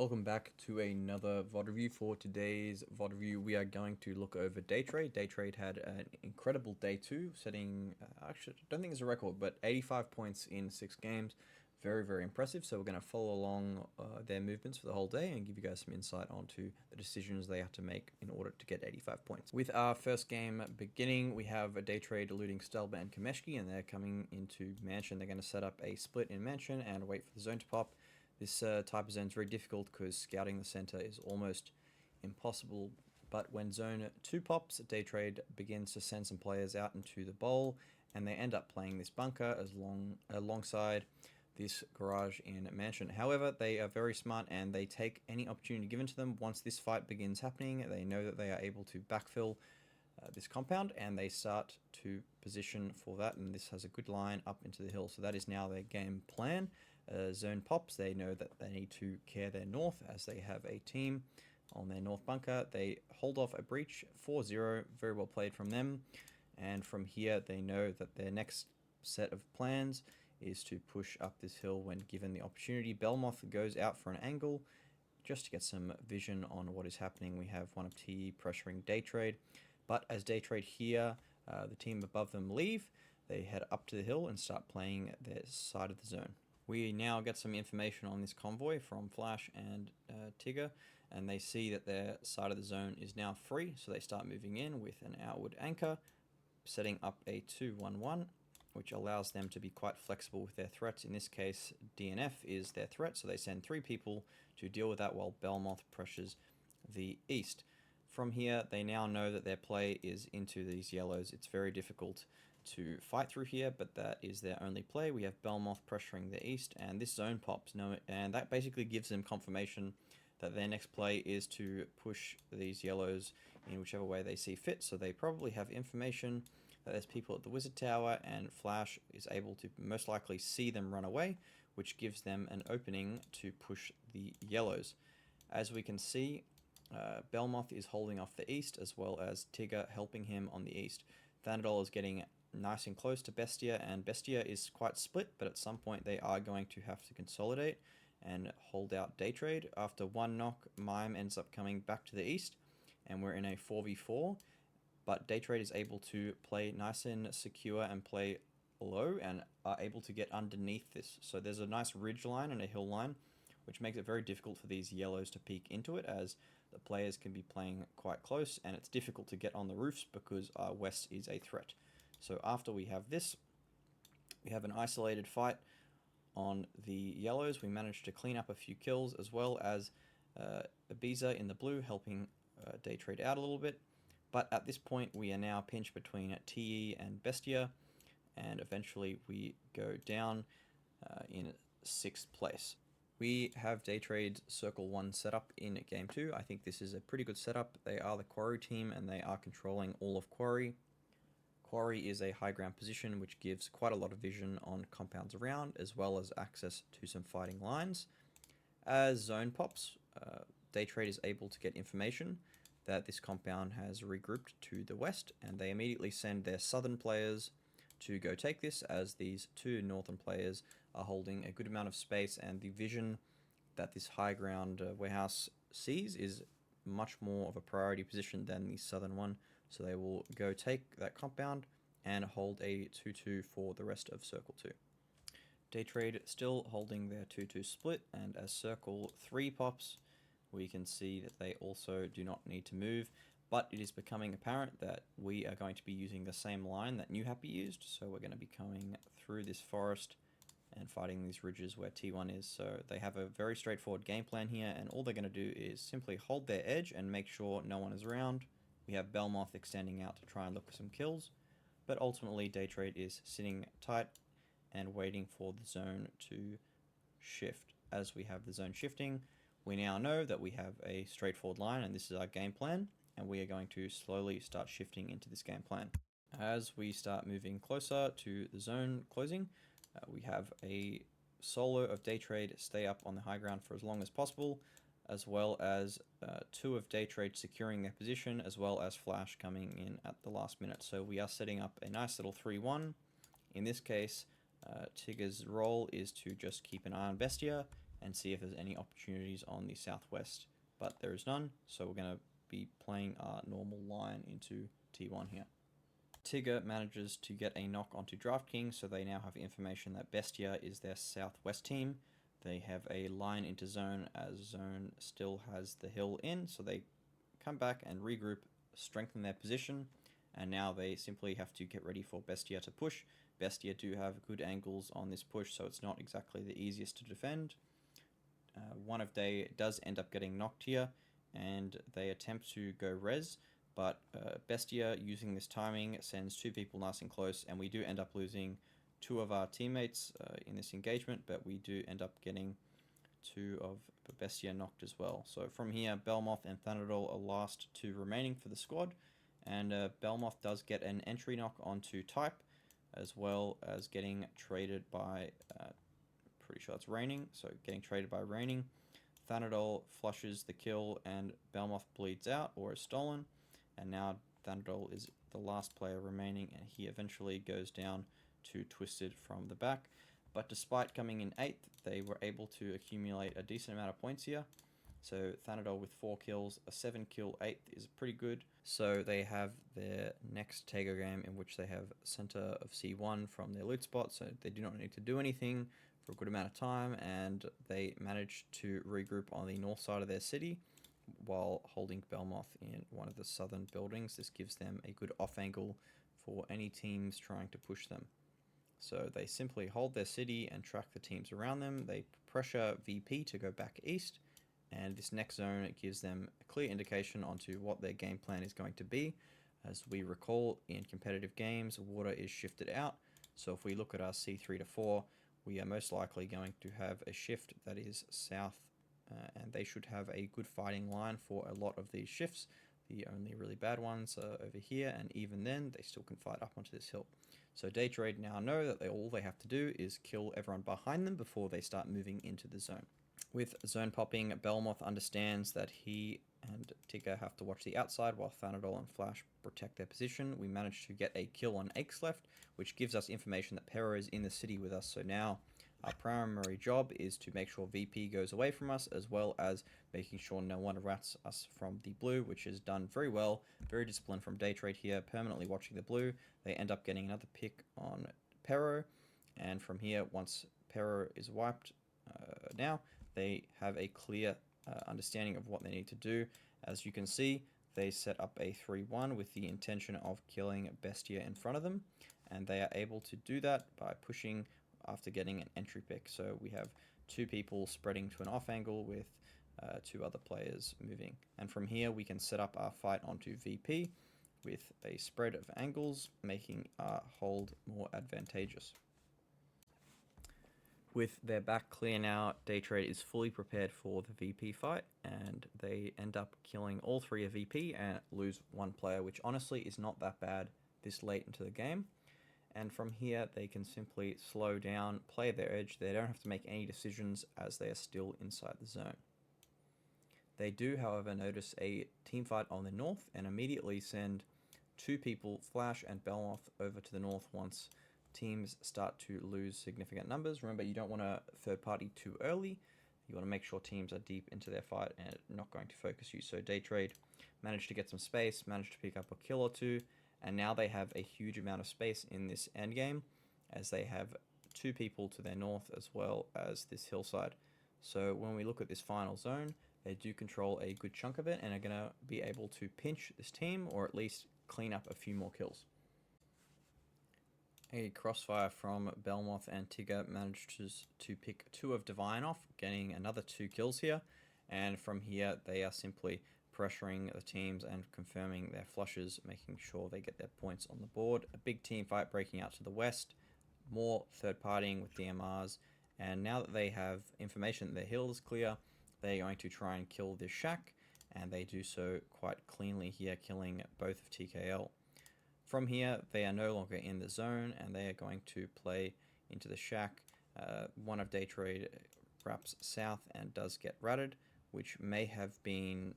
Welcome back to another VOD review. For today's VOD review, we are going to look over Daytrade. Daytrade had an incredible day 2, setting, actually, I don't think it's a record, but 85 points in 6 games. Very, very impressive. So we're going to follow along their movements for the whole day and give you guys some insight onto the decisions they have to make in order to get 85 points. With our first game beginning, we have a Daytrade eluding Stelba and Kameshki, and they're coming into Mansion. They're going to set up a split in Mansion and wait for the zone to pop. This type of zone is very difficult because scouting the center is almost impossible. But when zone 2 pops, Daytrade begins to send some players out into the bowl, and they end up playing this bunker alongside this garage in Mansion. However, they are very smart and they take any opportunity given to them. Once this fight begins happening, they know that they are able to backfill this compound, and they start to position for that, and this has a good line up into the hill. So that is now their game plan. Zone pops, they know that they need to care their north as they have a team on their north bunker. They hold off a breach 4-0, very well played from them, and from here they know that their next set of plans is to push up this hill when given the opportunity. Belmoth goes out for an angle just to get some vision on what is happening. We have one of TE pressuring Daytrade, but as Daytrade here, the team above them leave, they head up to the hill and start playing their side of the zone. We now get some information on this convoy from Flash and Tigger, and they see that their side of the zone is now free, so they start moving in with an outward anchor, setting up a 2-1-1, which allows them to be quite flexible with their threats. In this case, DNF is their threat, so they send 3 people to deal with that while Belmoth pressures the east. From here, they now know that their play is into these yellows. It's very difficult to fight through here, but that is their only play. We have Belmoth pressuring the east, and this zone pops, and that basically gives them confirmation that their next play is to push these yellows in whichever way they see fit. So they probably have information that there's people at the Wizard Tower, and Flash is able to most likely see them run away, which gives them an opening to push the yellows. As we can see, Belmoth is holding off the east, as well as Tigger helping him on the east. Thanadol is getting nice and close to Bestia, and Bestia is quite split, but at some point they are going to have to consolidate and hold out Daytrade. After one knock, Mime ends up coming back to the east, and we're in a 4v4, but Daytrade is able to play nice and secure and play low and are able to get underneath this. So there's a nice ridge line and a hill line, which makes it very difficult for these yellows to peek into it, as the players can be playing quite close, and it's difficult to get on the roofs because west is a threat. So after we have this, we have an isolated fight on the yellows. We managed to clean up a few kills, as well as Ibiza in the blue helping Daytrade out a little bit. But at this point, we are now pinched between TE and Bestia, and eventually we go down in 6th place. We have Daytrade's Circle 1 set up in Game 2. I think this is a pretty good setup. They are the Quarry team, and they are controlling all of Quarry. Quarry is a high ground position which gives quite a lot of vision on compounds around, as well as access to some fighting lines. As zone pops, Daytrade is able to get information that this compound has regrouped to the west, and they immediately send their southern players to go take this, as these 2 northern players are holding a good amount of space, and the vision that this high ground warehouse sees is much more of a priority position than the southern one. So they will go take that compound and hold a 2-2 for the rest of Circle 2. Daytrade still holding their 2-2 split, and as Circle 3 pops, we can see that they also do not need to move, but it is becoming apparent that we are going to be using the same line that New Happy used, so we're going to be coming through this forest and fighting these ridges where T1 is. So they have a very straightforward game plan here, and all they're going to do is simply hold their edge and make sure no one is around. We have Belmoth extending out to try and look for some kills, but ultimately Daytrade is sitting tight and waiting for the zone to shift. As we have the zone shifting, we now know that we have a straightforward line, and this is our game plan, and we are going to slowly start shifting into this game plan. As we start moving closer to the zone closing, we have a solo of Daytrade stay up on the high ground for as long as possible, as well as 2 of Daytrade securing their position, as well as Flash coming in at the last minute. So we are setting up a nice little 3-1. In this case, Tigger's role is to just keep an eye on Bestia and see if there's any opportunities on the southwest, but there is none, so we're going to be playing our normal line into T1 here. Tigger manages to get a knock onto DraftKings, so they now have information that Bestia is their southwest team. They have a line into zone, as zone still has the hill in, so they come back and regroup, strengthen their position, and now they simply have to get ready for Bestia to push. Bestia do have good angles on this push, so it's not exactly the easiest to defend. One of Day does end up getting knocked here, and they attempt to go res, but Bestia, using this timing, sends two people nice and close, and we do end up losing two of our teammates in this engagement, but we do end up getting two of Bestia knocked as well. So from here, Belmoth and Thunadol are last two remaining for the squad, and Belmoth does get an entry knock onto Type, as well as getting traded by, pretty sure it's Raining, so getting traded by Raining. Thunadol flushes the kill, and Belmoth bleeds out or is stolen, and now Thunadol is the last player remaining, and he eventually goes down to Twisted from the back. But despite coming in 8th, they were able to accumulate a decent amount of points here. So Thunadol with 4 kills, a 7 kill 8th is pretty good. So they have their next Tego game in which they have center of C1 from their loot spot, so they do not need to do anything for a good amount of time, and they manage to regroup on the north side of their city while holding Belmoth in one of the southern buildings. This gives them a good off angle for any teams trying to push them. So they simply hold their city and track the teams around them. They pressure VP to go back east, and this next zone gives them a clear indication onto what their game plan is going to be. As we recall, in competitive games, water is shifted out. So if we look at our C3 to 4, we are most likely going to have a shift that is south, and they should have a good fighting line for a lot of these shifts. The only really bad ones are over here, and even then, they still can fight up onto this hill. So Daytrade now know that all they have to do is kill everyone behind them before they start moving into the zone. With zone popping, Belmoth understands that he and Tigger have to watch the outside while Thunadol and Flash protect their position. We managed to get a kill on Aches left, which gives us information that Pero is in the city with us. So now our primary job is to make sure VP goes away from us, as well as making sure no one rats us from the blue, which is done very well. Very disciplined from Daytrade here, permanently watching the blue. They end up getting another pick on Pero, and from here, once Pero is wiped now, they have a clear understanding of what they need to do. As you can see, they set up a 3-1 with the intention of killing Bestia in front of them, and they are able to do that by pushing after getting an entry pick. So we have two people spreading to an off angle with two other players moving. And from here, we can set up our fight onto VP with a spread of angles, making our hold more advantageous. With their back clear now, Daytrade is fully prepared for the VP fight, and they end up killing all three of VP and lose one player, which honestly is not that bad this late into the game. And from here, they can simply slow down, play their edge. They don't have to make any decisions as they are still inside the zone. They do, however, notice a team fight on the north and immediately send two people, Flash and Belmoth, over to the north once teams start to lose significant numbers. Remember, you don't want a third party too early. You want to make sure teams are deep into their fight and not going to focus you. So Daytrade managed to get some space, managed to pick up a kill or two, and now they have a huge amount of space in this endgame as they have two people to their north as well as this hillside. So when we look at this final zone, they do control a good chunk of it and are going to be able to pinch this team or at least clean up a few more kills. A crossfire from Belmoth and Tigger managed to pick two of Divine off, getting another 2 kills here. And from here, they are simply pressuring the teams and confirming their flushes, making sure they get their points on the board. A big team fight breaking out to the west, more third partying with DMRs. And now that they have information that their hill is clear, they're going to try and kill this shack. And they do so quite cleanly here, killing both of TKL. From here, they are no longer in the zone, and they are going to play into the shack. One of Daytrade wraps south and does get ratted, which may have been,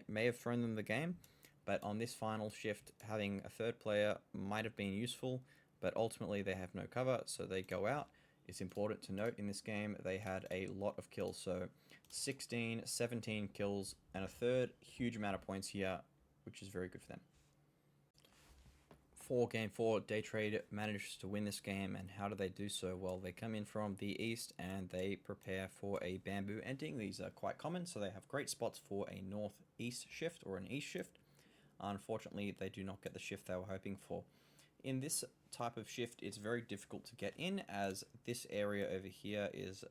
may have thrown them the game. But on this final shift, having a third player might have been useful, but ultimately they have no cover, so they go out. It's important to note in this game they had a lot of kills, so 16, 17 kills, and a third, huge amount of points here, which is very good for them. For Game 4, Daytrade managed to win this game, and how do they do so? Well, they come in from the east and they prepare for a bamboo ending. These are quite common, so they have great spots for a northeast shift or an east shift. Unfortunately, they do not get the shift they were hoping for. In this type of shift, it's very difficult to get in, as this area over here is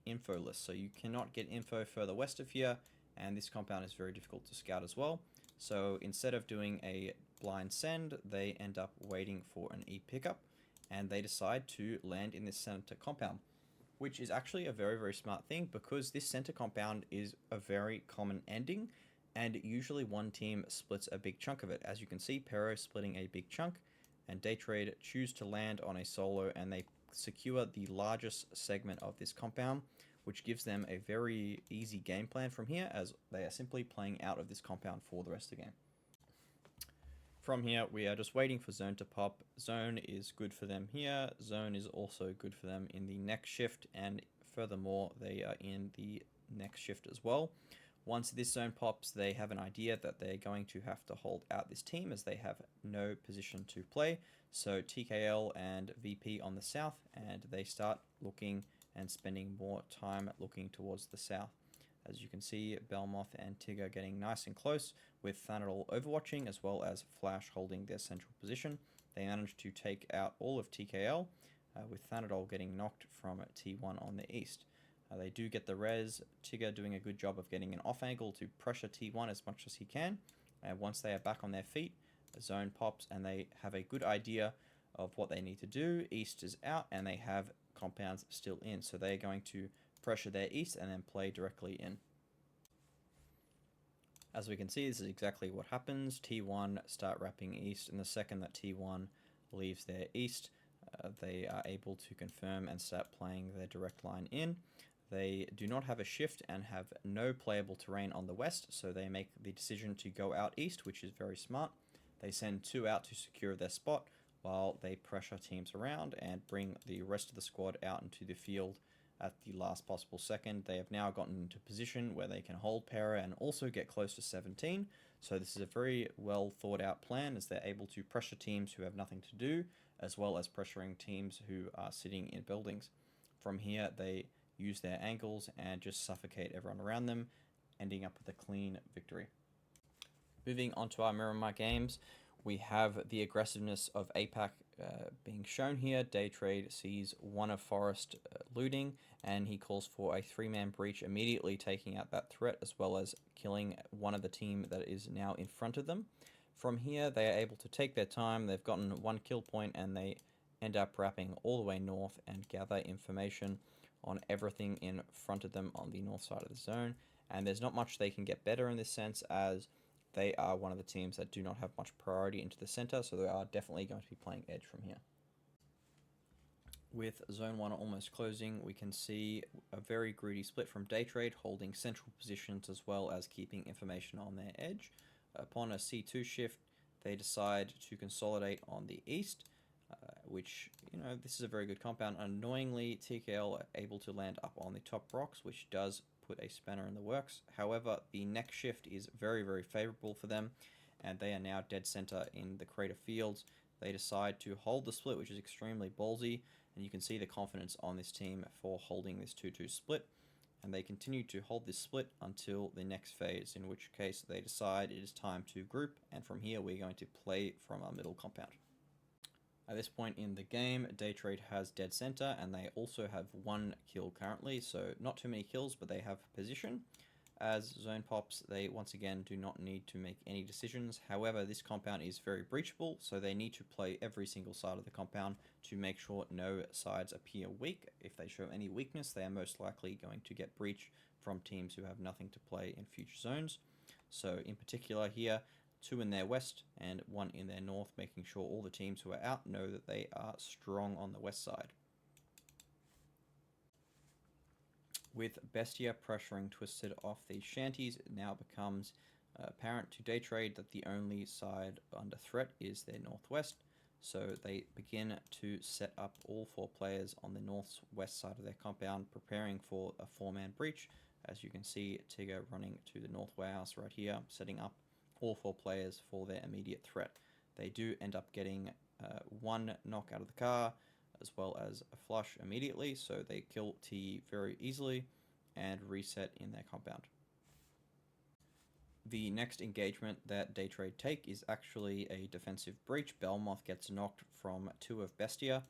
infoless, so you cannot get info further west of here, and this compound is very difficult to scout as well. So instead of doing a blind send, they end up waiting for an E pickup, and they decide to land in this center compound, which is actually a very, very smart thing, because this center compound is a very common ending, and usually one team splits a big chunk of it. As you can see, Pero splitting a big chunk, and Daytrade choose to land on a solo, and they secure the largest segment of this compound, which gives them a very easy game plan from here, as they are simply playing out of this compound for the rest of the game. From here, we are just waiting for zone to pop. Zone is good for them here. Zone is also good for them in the next shift, and furthermore, they are in the next shift as well. Once this zone pops, they have an idea that they're going to have to hold out this team, as they have no position to play. So TKL and VP on the south, and they start looking and spending more time looking towards the south. As you can see, Belmoth and Tigger getting nice and close, with Thanadol overwatching as well as Flash holding their central position. They managed to take out all of TKL, with Thanadol getting knocked from T1 on the east. They do get the res, Tigger doing a good job of getting an off angle to pressure T1 as much as he can. And once they are back on their feet, the zone pops and they have a good idea of what they need to do. East is out and they have compounds still in, so they're going to pressure their east and then play directly in. As we can see, this is exactly what happens. T1 start wrapping east, and the second that T1 leaves their east, they are able to confirm and start playing their direct line in. They do not have a shift and have no playable terrain on the west, so they make the decision to go out east, which is very smart. They send 2 out to secure their spot, while they pressure teams around and bring the rest of the squad out into the field at the last possible second. They have now gotten into position where they can hold Para and also get close to 17. So this is a very well thought out plan, as they're able to pressure teams who have nothing to do, as well as pressuring teams who are sitting in buildings. From here, they use their angles and just suffocate everyone around them, ending up with a clean victory. Moving on to our Miramar games, we have the aggressiveness of APAC being shown here. Daytrade sees one of Forest looting, and he calls for a 3-man breach, immediately taking out that threat, as well as killing one of the team that is now in front of them. From here, they are able to take their time. They've gotten 1 kill point, and they end up wrapping all the way north and gather information on everything in front of them on the north side of the zone. And there's not much they can get better in this sense, as they are one of the teams that do not have much priority into the center, so they are definitely going to be playing edge from here. With Zone 1 almost closing, we can see a very greedy split from Daytrade, holding central positions as well as keeping information on their edge. Upon a C2 shift, they decide to consolidate on the east, which, this is a very good compound. Annoyingly, TKL are able to land up on the top rocks, which does put a spanner in the works. However, the next shift is very, very favorable for them, and they are now dead center in the crater fields. They decide to hold the split, which is extremely ballsy, and you can see the confidence on this team for holding this 2-2 split. And they continue to hold this split until the next phase, in which case they decide it is time to group, and from here we're going to play from our middle compound. At this point in the game, Daytrade has dead center, and they also have 1 kill currently, so not too many kills, but they have position. As zone pops, they once again do not need to make any decisions. However, this compound is very breachable, so they need to play every single side of the compound to make sure no sides appear weak. If they show any weakness, they are most likely going to get breached from teams who have nothing to play in future zones. So in particular here, 2 in their west and 1 in their north, making sure all the teams who are out know that they are strong on the west side. With Bestia pressuring Twisted off these shanties, it now becomes apparent to Daytrade that the only side under threat is their northwest. So they begin to set up all 4 players on the northwest side of their compound, preparing for a 4-man breach. As you can see, Tigger running to the north warehouse right here, setting up all 4 players for their immediate threat. They do end up getting 1 knock out of the car, as well as a flush immediately, so they kill T very easily and reset in their compound. The next engagement that Daytrade take is actually a defensive breach. Belmoth gets knocked from 2 of Bestia,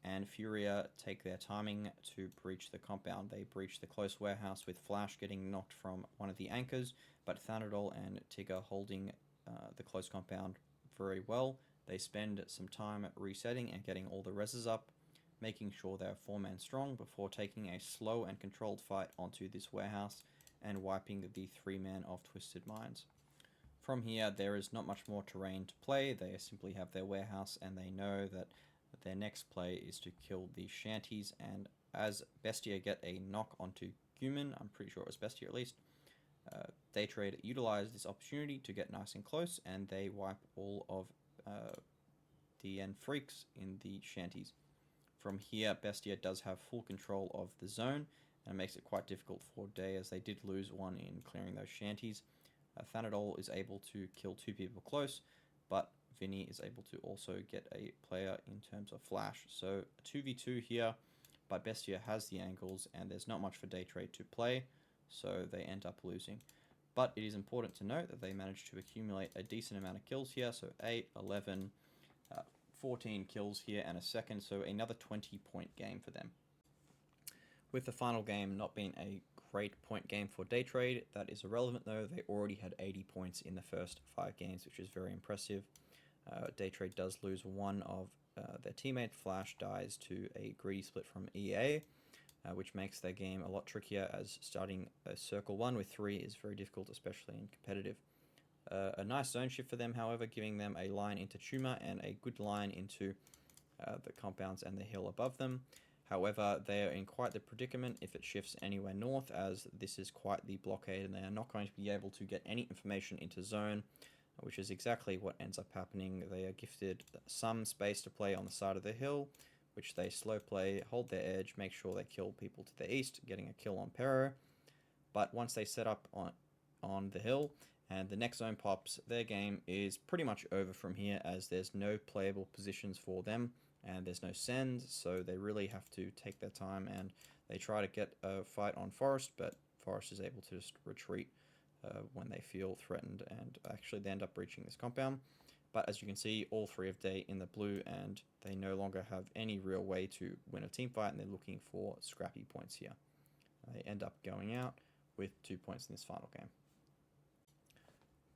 and Furia take their timing to breach the compound. They breach the close warehouse with Flash getting knocked from one of the anchors, but Thanadol and Tigger holding the close compound very well. They spend some time resetting and getting all the reses up, making sure they're 4-man strong before taking a slow and controlled fight onto this warehouse and wiping the 3-man of Twisted Minds. From here, there is not much more terrain to play. They simply have their warehouse, and they know that their next play is to kill the shanties. And as Bestia get a knock onto Human, I'm pretty sure it was Bestia at least, Daytrade utilize this opportunity to get nice and close, and they wipe all of the freaks in the shanties. From here, Bestia does have full control of the zone, and it makes it quite difficult for Day, as they did lose one in clearing those shanties. Thanadol is able to kill 2 people close, but Vinny is able to also get a player in terms of Flash. So a 2v2 here, but Bestia has the angles, and there's not much for Daytrade to play, so they end up losing. But it is important to note that they managed to accumulate a decent amount of kills here, so 8, 11, 14 kills here and a second, so another 20-point game for them. With the final game not being a great point game for Daytrade, that is irrelevant though. They already had 80 points in the first 5 games, which is very impressive. Daytrade does lose one of their teammate. Flash dies to a greedy split from EA, which makes their game a lot trickier, as starting a circle 1 with 3 is very difficult, especially in competitive. A nice zone shift for them, however, giving them a line into Tumor and a good line into the compounds and the hill above them. However, they are in quite the predicament if it shifts anywhere north, as this is quite the blockade and they are not going to be able to get any information into zone, which is exactly what ends up happening. They are gifted some space to play on the side of the hill, which they slow play, hold their edge, make sure they kill people to the east, getting a kill on Pero. But once they set up on the hill and the next zone pops, their game is pretty much over from here, as there's no playable positions for them and there's no send, so they really have to take their time, and they try to get a fight on Forest, but Forest is able to just retreat when they feel threatened, and actually they end up breaching this compound. But as you can see, all 3 of Day in the blue, and they no longer have any real way to win a team fight, and they're looking for scrappy points here. They end up going out with 2 points in this final game.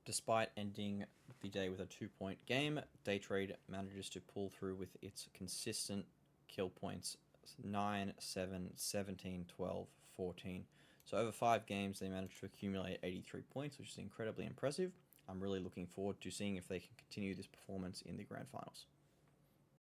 Despite ending the day with a 2-point game, Daytrade manages to pull through with its consistent kill points: 9, 7, 17, 12, 14. So over 5 games, they managed to accumulate 83 points, which is incredibly impressive. I'm really looking forward to seeing if they can continue this performance in the grand finals.